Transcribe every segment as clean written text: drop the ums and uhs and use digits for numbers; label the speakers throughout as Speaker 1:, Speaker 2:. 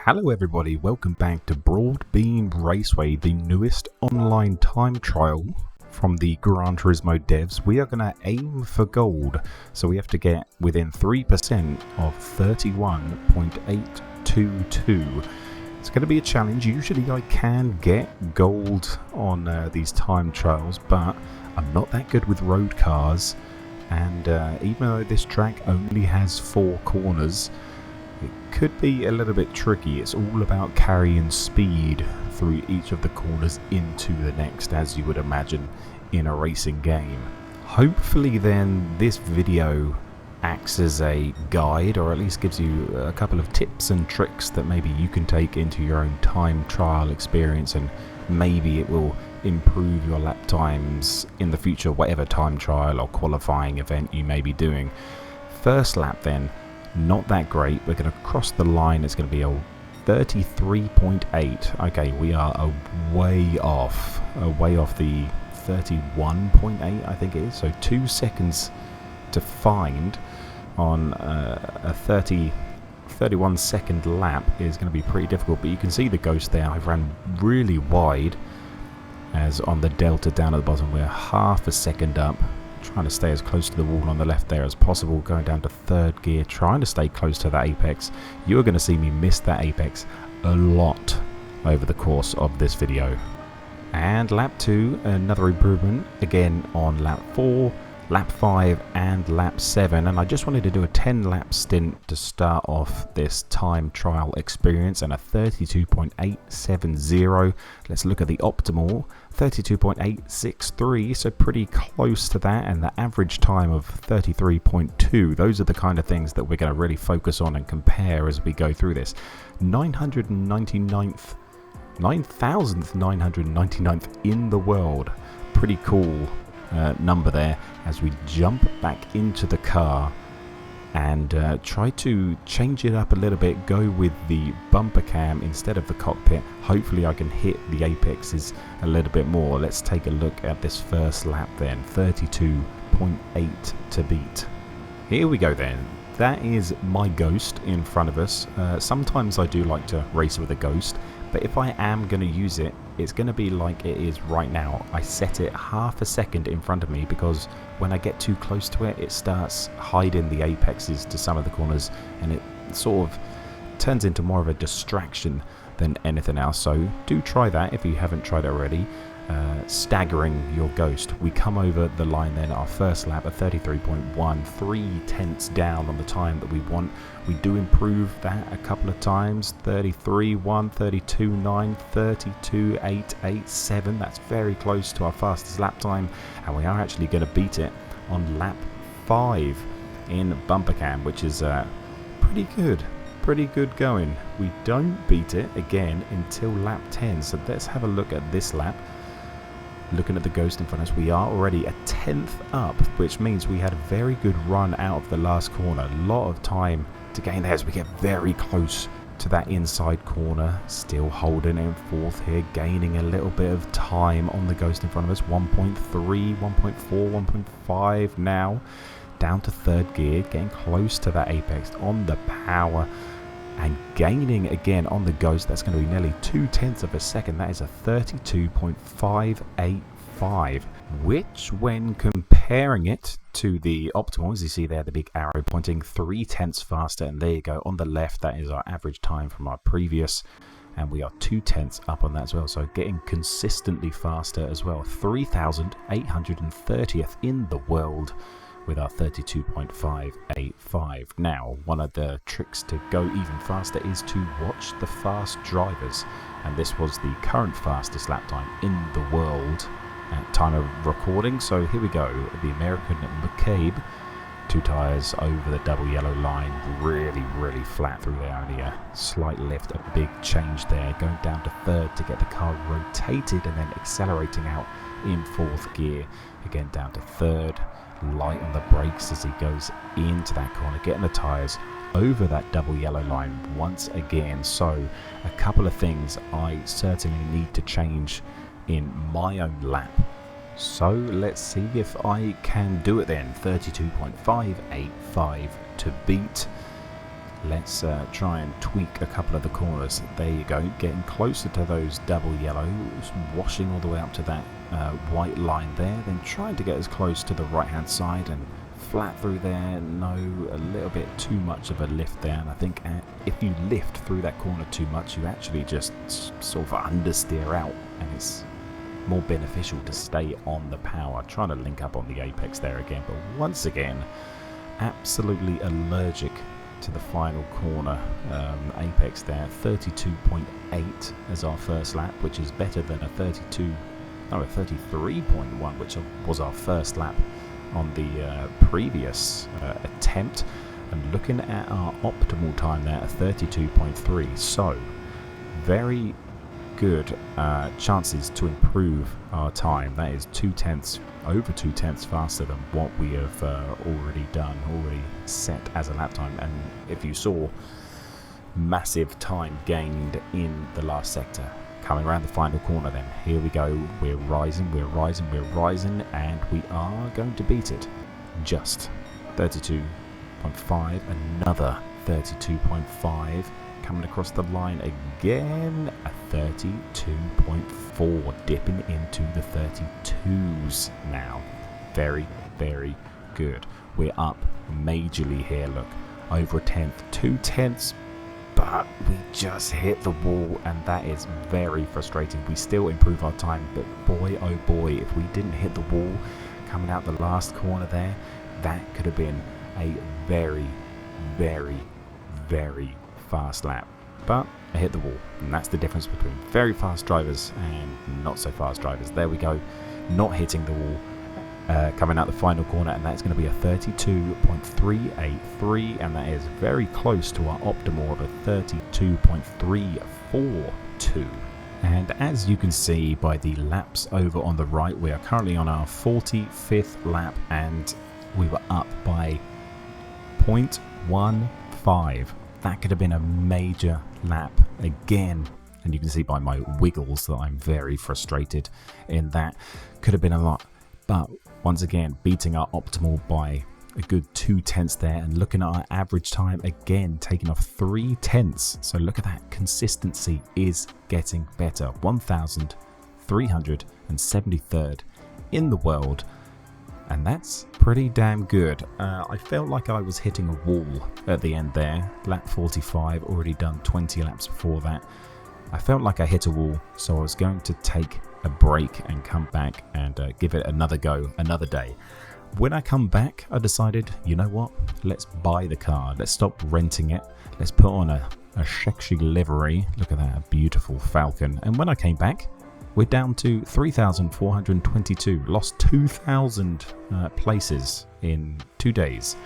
Speaker 1: Hello everybody, welcome back to Broadbean Raceway, the newest online time trial from the Gran Turismo devs. We are going to aim for gold, so we have to get within 3% of 31.822. It's going to be a challenge. Usually I can get gold on these time trials, but I'm not that good with road cars, and even though this track only has 4 corners, it could be a little bit tricky. It's all about carrying speed through each of the corners into the next, as you would imagine in a racing game. Hopefully then this video acts as a guide, or at least gives you a couple of tips and tricks that maybe you can take into your own time trial experience, and maybe it will improve your lap times in the future, whatever time trial or qualifying event you may be doing. First lap then, not that great. We're going to cross the line. It's going to be a 33.8. Okay, we are way off the 31.8, I think it is. So 2 seconds to find on a 31 second lap is going to be pretty difficult. But you can see the ghost there. I've ran really wide, as on the delta down at the bottom we're half a second up. Trying to stay as close to the wall on the left there as possible, going down to third gear, trying to stay close to that apex. You're going to see me miss that apex a lot over the course of this video. And lap 2, another improvement again on lap 4, lap 5 and lap 7, and I just wanted to do a 10 lap stint to start off this time trial experience, and a 32.870. Let's look at the optimal, 32.863, so pretty close to that, and the average time of 33.2. Those are the kind of things that we're going to really focus on and compare as we go through this. 9,999th in the world. Pretty cool number there, as we jump back into the car and try to change it up a little bit, go with the bumper cam instead of the cockpit. Hopefully I can hit the apexes a little bit more. Let's take a look at this first lap then. 32.8 to beat. Here we go then. That is my ghost in front of us. Sometimes I do like to race with a ghost, but if I am going to use it, it's going to be like it is right now. I set it half a second in front of me, because when I get too close to it, it starts hiding the apexes to some of the corners, and it sort of turns into more of a distraction than anything else. So do try that if you haven't tried it already. Staggering your ghost. We come over the line then, our first lap at 33.1, 0.3 down on the time that we want. We do improve that a couple of times. 33.1, 32.9, 32.887. That's very close to our fastest lap time, and we are actually going to beat it on lap 5 in bumper cam, which is pretty good going. We don't beat it again until lap 10, so let's have a look at this lap. Looking at the ghost in front of us, we are already a 10th up, which means we had a very good run out of the last corner. A lot of time to gain there as we get very close to that inside corner. Still holding in fourth here, gaining a little bit of time on the ghost in front of us. 1.3, 1.4, 1.5 now. Down to third gear, getting close to that apex on the power. And gaining again on the ghost. That's going to be nearly 0.2 of a second. That is a 32.585, which when comparing it to the optimal, as you see there, the big arrow pointing 0.3 faster, and there you go on the left, that is our average time from our previous, and we are 0.2 up on that as well, so getting consistently faster as well. 3,830th in the world with our 32.585. Now, one of the tricks to go even faster is to watch the fast drivers, and this was the current fastest lap time in the world at time of recording. So here we go, the American McCabe, 2 tyres over the double yellow line, really flat through there, only a slight lift, a big change there, going down to third to get the car rotated and then accelerating out in fourth gear, again down to third. Light on the brakes as he goes into that corner, getting the tyres over that double yellow line once again. So a couple of things I certainly need to change in my own lap. So let's see if I can do it then. 32.585 to beat. Let's try and tweak a couple of the corners. There you go, getting closer to those double yellows, washing all the way up to that white line there, then trying to get as close to the right hand side and flat through there. No, a little bit too much of a lift there, and I think if you lift through that corner too much, you actually just sort of understeer out, and it's more beneficial to stay on the power. Trying to link up on the apex there again, but once again, absolutely allergic to the final corner. Apex there, 32.8 as our first lap, which is better than a 33.1, which was our first lap on the previous attempt. And looking at our optimal time there at 32.3, so very good chances to improve our time. That is over 2/10 faster than what we have already set as a lap time. And if you saw, massive time gained in the last sector. Coming around the final corner then, here we go, we're rising, and we are going to beat it. Just 32.5, another 32.5, coming across the line again, a 32.4, dipping into the 32s now. Very, very good. We're up majorly here, look, over a tenth, 2/10, but we just hit the wall, and that is very frustrating. We still improve our time, but boy oh boy, if we didn't hit the wall coming out the last corner there, that could have been a very, very, very fast lap. But I hit the wall, and that's the difference between very fast drivers and not so fast drivers. There we go, not hitting the wall coming out the final corner, and that's going to be a 32.383, and that is very close to our optimal of a 32.342. And as you can see by the laps over on the right, we are currently on our 45th lap, and we were up by 0.15. That could have been a major lap again, and you can see by my wiggles that I'm very frustrated in that. Could have been a lot, but once again beating our optimal by a good 2/10 there, and looking at our average time again, taking off 3/10. So look at that, consistency is getting better. 1,373rd in the world, and that's pretty damn good. I felt like I was hitting a wall at the end there. Lap 45, already done 20 laps before that. I felt like I hit a wall, so I was going to take a break and come back and give it another go, another day. When I come back, I decided, you know what, let's buy the car, let's stop renting it, let's put on a sexy livery. Look at that, a beautiful Falcon. And when I came back, we're down to 3,422, lost 2,000 places in 2 days.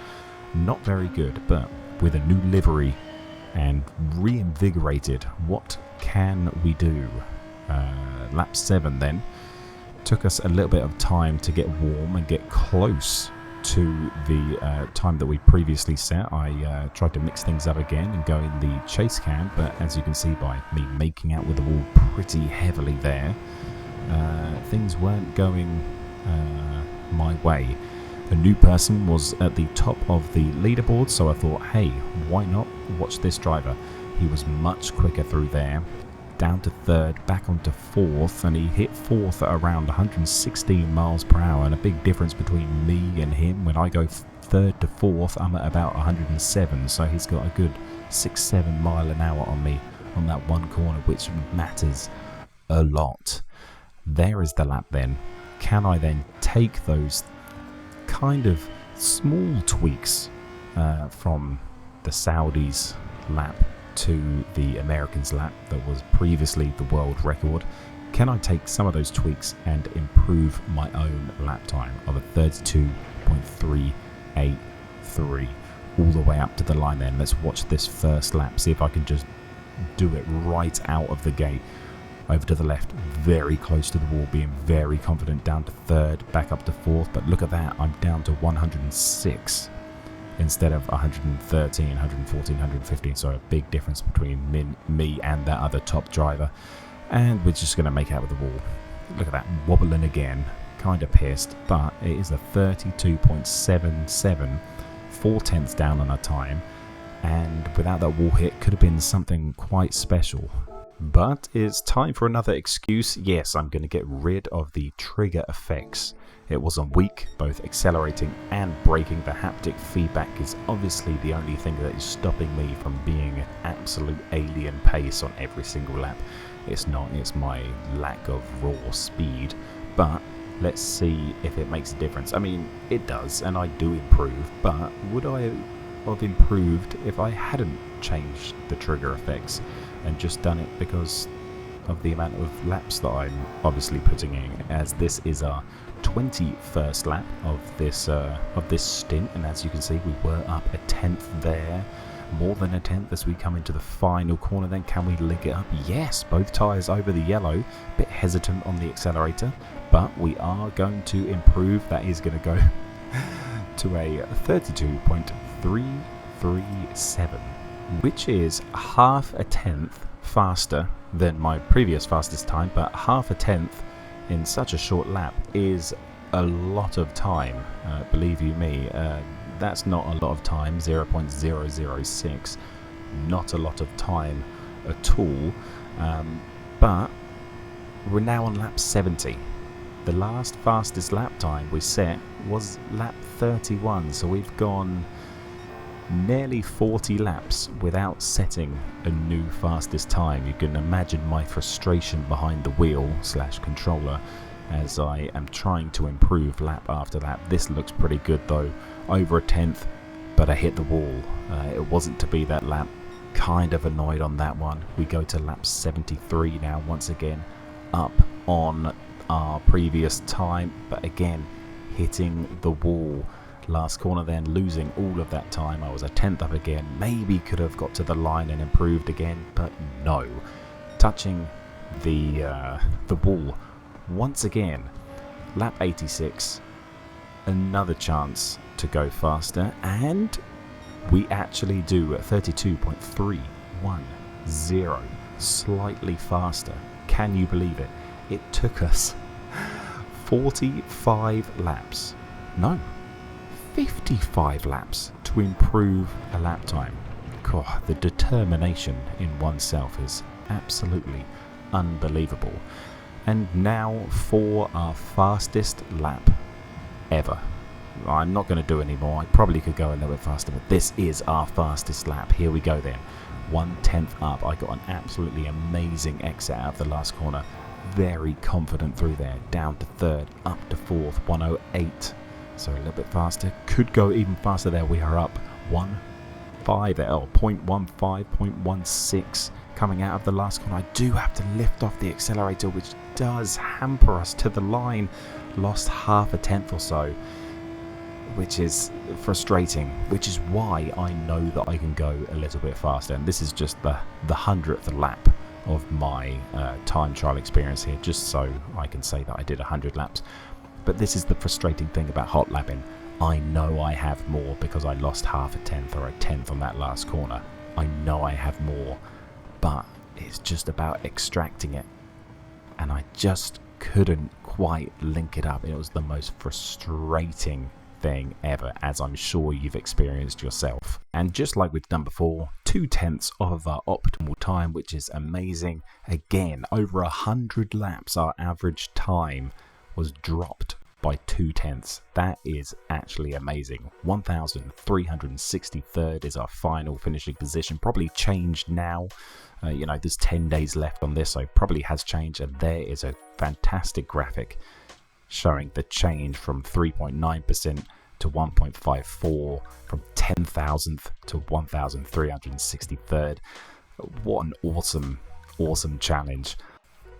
Speaker 1: Not very good, but with a new livery and reinvigorated, what can we do? Lap 7 then, took us a little bit of time to get warm and get close to the time that we previously set. I tried to mix things up again and go in the chase cam, but as you can see by me making out with the wall pretty heavily there, things weren't going my way. A new person was at the top of the leaderboard, so I thought, hey, why not watch this driver? He was much quicker through there, down to third, back onto fourth, and he hit fourth at around 116 miles per hour, and a big difference between me and him. When I go third to fourth, I'm at about 107, so he's got a good 6-7 mile an hour on me on that one corner, which matters a lot. There is the lap then. Can I then take those kind of small tweaks from the Saudis lap to the Americans lap that was previously the world record? Can I take some of those tweaks and improve my own lap time of a 32.383 all the way up to the line then? Let's watch this first lap, see if I can just do it right out of the gate. Over to the left, very close to the wall, being very confident, down to third, back up to fourth, but look at that, I'm down to 106 instead of 113, 114, 115, so a big difference between me and that other top driver, and we're just going to make out with the wall. Look at that, wobbling again, kind of pissed, but it is a 32.77, 4/10 down on our time. and without that wall hit could have been something quite special. But it's time for another excuse. Yes, I'm going to get rid of the trigger effects. It wasn't weak, both accelerating and braking. The haptic feedback is obviously the only thing that is stopping me from being an absolute alien pace on every single lap. It's not, it's my lack of raw speed. But let's see if it makes a difference. I mean, it does, and I do improve, but would I have improved if I hadn't changed the trigger effects and just done it because of the amount of laps that I'm obviously putting in, as this is our 21st lap of this stint, and as you can see we were up a 10th there, more than a 10th as we come into the final corner. Then can we link it up? Yes, both tyres over the yellow, bit hesitant on the accelerator, but we are going to improve. That is going to go to a 32.337, which is half a tenth faster than my previous fastest time. But half a tenth in such a short lap is a lot of time, believe you me. That's not a lot of time. 0.006, not a lot of time at all. But we're now on lap 70. The last fastest lap time we set was lap 31, so we've gone nearly 40 laps without setting a new fastest time. You can imagine my frustration behind the wheel / controller as I am trying to improve lap after lap. This looks pretty good though, over a tenth, but I hit the wall. It wasn't to be that lap. Kind of annoyed on that one. We go to lap 73 now, once again up on our previous time, but again hitting the wall. Last corner then, losing all of that time. I was a tenth up again. Maybe could have got to the line and improved again, but no. Touching the wall once again. Lap 86, another chance to go faster, and we actually do at 32.310, slightly faster. Can you believe it? It took us 45 laps. No, 55 laps to improve a lap time. God, the determination in oneself is absolutely unbelievable. And now for our fastest lap ever. I'm not going to do any more. I probably could go a little bit faster, but this is our fastest lap. Here we go then. 1/10 up. I got an absolutely amazing exit out of the last corner. Very confident through there. Down to third, up to fourth, 1:08. So a little bit faster. Could go even faster there. We are up 1.5 there. 0.15, 0.16 coming out of the last corner. I do have to lift off the accelerator, which does hamper us to the line. Lost half a tenth or so, which is frustrating, which is why I know that I can go a little bit faster. And this is just the 100th lap of my time trial experience here, just so I can say that I did 100 laps. But this is the frustrating thing about hot lapping. I know I have more because I lost half a tenth or a tenth on that last corner. I know I have more, but it's just about extracting it. And I just couldn't quite link it up. It was the most frustrating thing ever, as I'm sure you've experienced yourself. And just like we've done before, 2/10 of our optimal time, which is amazing. Again, over 100 laps, our average time was dropped by 2/10. That is actually amazing. 1,363rd is our final finishing position. Probably changed now. You know, there's 10 days left on this, so probably has changed. And there is a fantastic graphic showing the change from 3.9% to 1.54, from 10,000th to 1,363rd. What an awesome challenge.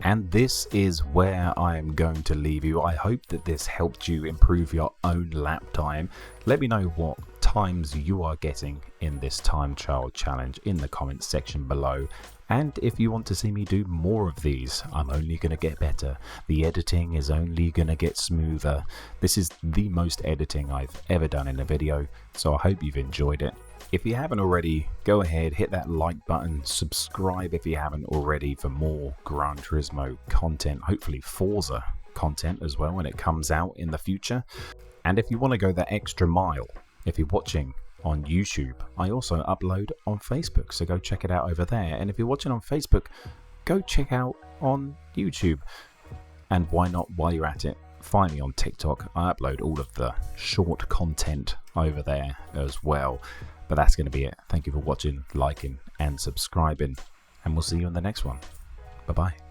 Speaker 1: And this is where I'm going to leave you. I hope that this helped you improve your own lap time. Let me know what times you are getting in this time trial challenge in the comments section below. And if you want to see me do more of these, I'm only going to get better. The editing is only going to get smoother. This is the most editing I've ever done in a video, so I hope you've enjoyed it. If you haven't already, go ahead, hit that like button, subscribe if you haven't already for more Gran Turismo content, hopefully Forza content as well when it comes out in the future. And if you want to go that extra mile, if you're watching on YouTube. I also upload on Facebook, so go check it out over there. And if you're watching on Facebook, go check out on YouTube. And why not, while you're at it, find me on TikTok. I upload all of the short content over there as well. But that's going to be it. Thank you for watching, liking, and subscribing. And we'll see you in the next one. Bye-bye.